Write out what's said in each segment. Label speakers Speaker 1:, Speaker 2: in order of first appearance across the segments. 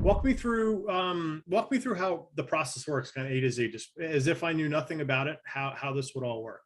Speaker 1: walk me through how the process works, kind of A to Z, just as if I knew nothing about it, how this would all work.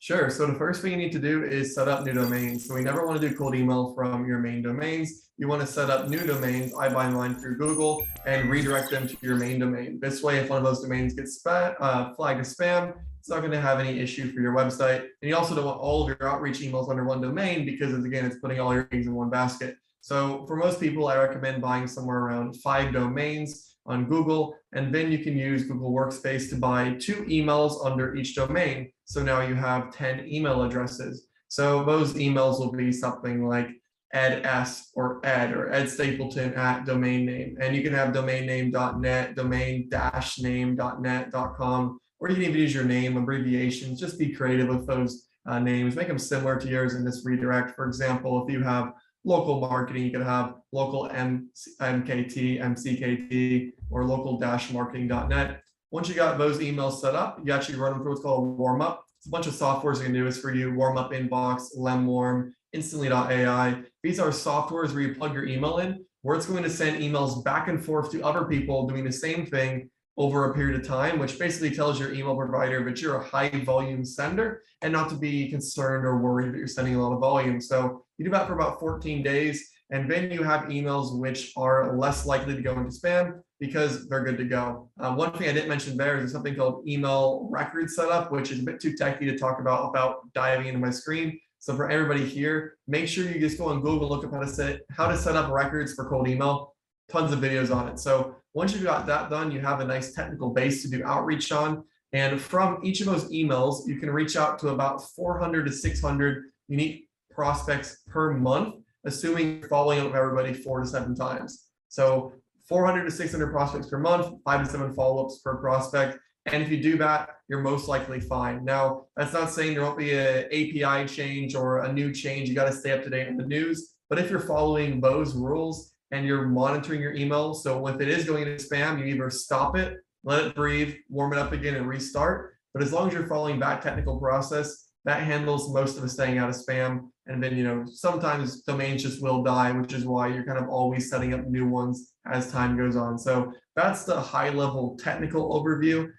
Speaker 2: Sure. So the first thing you need to do is set up new domains. So we never want to do cold email from your main domains. You want to set up new domains. I buy mine through Google and redirect them to your main domain. This way, if one of those domains gets flagged as spam, it's not going to have any issue for your website. And you also don't want all of your outreach emails under one domain because, again, it's putting all your eggs in one basket. So for most people, I recommend buying somewhere around 5 domains on Google, and then you can use Google Workspace to buy 2 emails under each domain. So now you have 10 email addresses. So those emails will be something like eds or Ed Stapleton at domain name. And you can have domain name.net, domain-name.net, .com, or you can even use your name, abbreviations. Just be creative with those names. Make them similar to yours in this redirect. For example, if you have local marketing, you could have local MKT, MCKT, or local-marketing.net. Once you got those emails set up, you actually run them through what's called a warm up. It's a bunch of softwares you can do is for you: warm up inbox, lemwarm, instantly.ai. These are softwares where you plug your email in, where it's going to send emails back and forth to other people doing the same thing over a period of time, which basically tells your email provider that you're a high volume sender and not to be concerned or worried that you're sending a lot of volume. So you do that for about 14 days, and then you have emails which are less likely to go into spam because they're good to go. One thing I didn't mention there is something called email record setup, which is a bit too techy to talk about without diving into my screen. So for everybody here, make sure you just go on Google, look up how to set up records for cold email. Tons of videos on it. So once you've got that done, you have a nice technical base to do outreach on. And from each of those emails, you can reach out to about 400 to 600 unique prospects per month, assuming you're following up with everybody 4 to 7 times. So 400 to 600 prospects per month, 5 to 7 follow-ups per prospect. And if you do that, you're most likely fine. Now, that's not saying there won't be an API change or a new change. You got to stay up to date on the news. But if you're following those rules and you're monitoring your email, so if it is going into spam, you either stop it, let it breathe, warm it up again, and restart. But as long as you're following that technical process, that handles most of the staying out of spam. And then, sometimes domains just will die, which is why you're kind of always setting up new ones as time goes on. So that's the high level technical overview.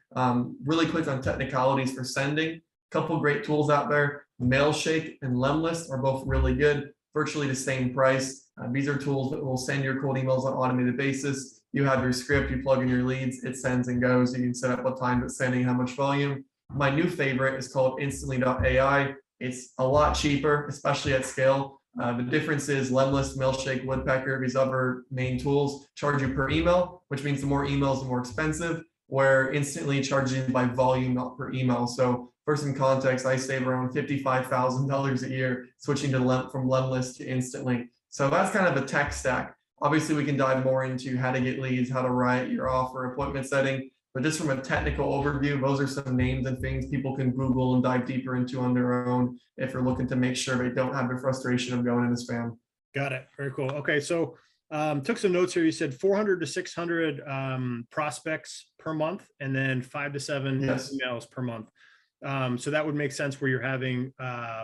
Speaker 2: Really quick on technicalities for sending. A couple great tools out there. Mailshake and Lemlist are both really good, virtually the same price. These are tools that will send your cold emails on an automated basis. You have your script, you plug in your leads, it sends and goes. You can set up what time it's sending, how much volume. My new favorite is called instantly.ai. It's a lot cheaper, especially at scale. The difference is Lemlist, Mailshake, Woodpecker, these other main tools charge you per email, which means the more emails, the more expensive, where Instantly charges you by volume, not per email. So for some context, I save around $55,000 a year switching from Lemlist to Instantly. So that's kind of a tech stack. Obviously, we can dive more into how to get leads, how to write your offer, appointment setting. But just from a technical overview, those are some names and things people can Google and dive deeper into on their own if you're looking to make sure they don't have the frustration of going into spam.
Speaker 1: Got it. Very cool. Okay, so took some notes here. You said 400 to 600 prospects per month, and then 5 to 7 emails per month. So that would make sense where you're having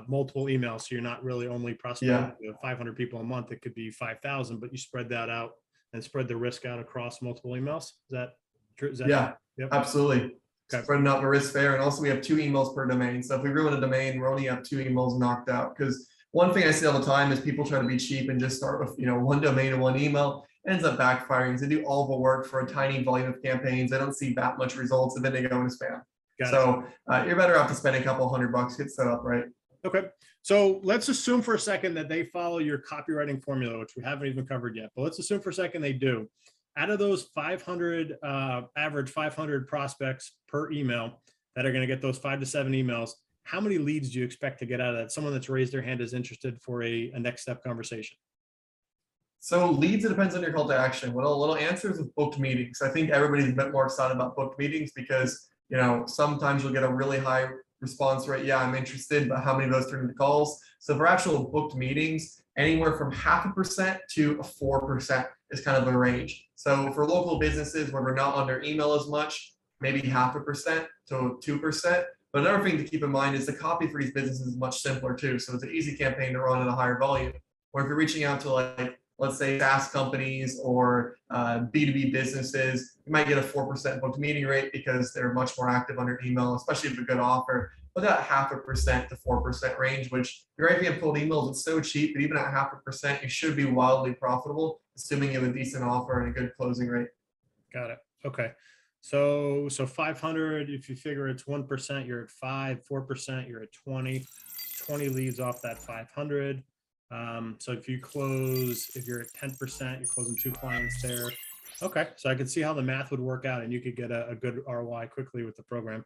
Speaker 1: multiple emails. So you're not really only prospecting 500 people a month. It could be 5,000, but you spread that out and spread the risk out across multiple emails. Is that true?
Speaker 2: Yep. Absolutely. Okay. Spreading out the risk there. And also we have 2 emails per domain. So if we ruin a domain, we only have 2 emails knocked out. Because one thing I see all the time is people try to be cheap and just start with 1 domain and 1 email. It ends up backfiring. They do all the work for a tiny volume of campaigns. They don't see that much results, and then they go into spam. So you're better off to spend a couple $100, get set up right.
Speaker 1: Okay. So let's assume for a second that they follow your copywriting formula, which we haven't even covered yet, but let's assume for a second they do. Out of those 500, average 500 prospects per email that are going to get those 5 to 7 emails, how many leads do you expect to get out of that? Someone that's raised their hand is interested for a next step conversation.
Speaker 2: So leads, it depends on your call to action. What a answer is with booked meetings. I think everybody's a bit more excited about booked meetings because sometimes you'll get a really high response rate. Yeah, I'm interested, but how many of those turn into calls? So for actual booked meetings, anywhere from 0.5% to 4% is kind of the range. So for local businesses where we're not on their email as much, maybe 0.5% to 2%. But another thing to keep in mind is the copy for these businesses is much simpler too. So it's an easy campaign to run at a higher volume. Or if you're reaching out to like let's say SaaS companies or B2B businesses, you might get a 4% booked meeting rate because they're much more active on your email, especially if a good offer. But that 0.5% to 4% range, which you're right, if you have cold emails, it's so cheap, but even at 0.5%, you should be wildly profitable, assuming you have a decent offer and a good closing rate.
Speaker 1: Got it. Okay. So 500, if you figure it's 1%, you're at 5, 4%, you're at 20 leads off that 500. So if you're at 10%, you're closing 2 clients there. Okay. So I could see how the math would work out and you could get a good ROI quickly with the program.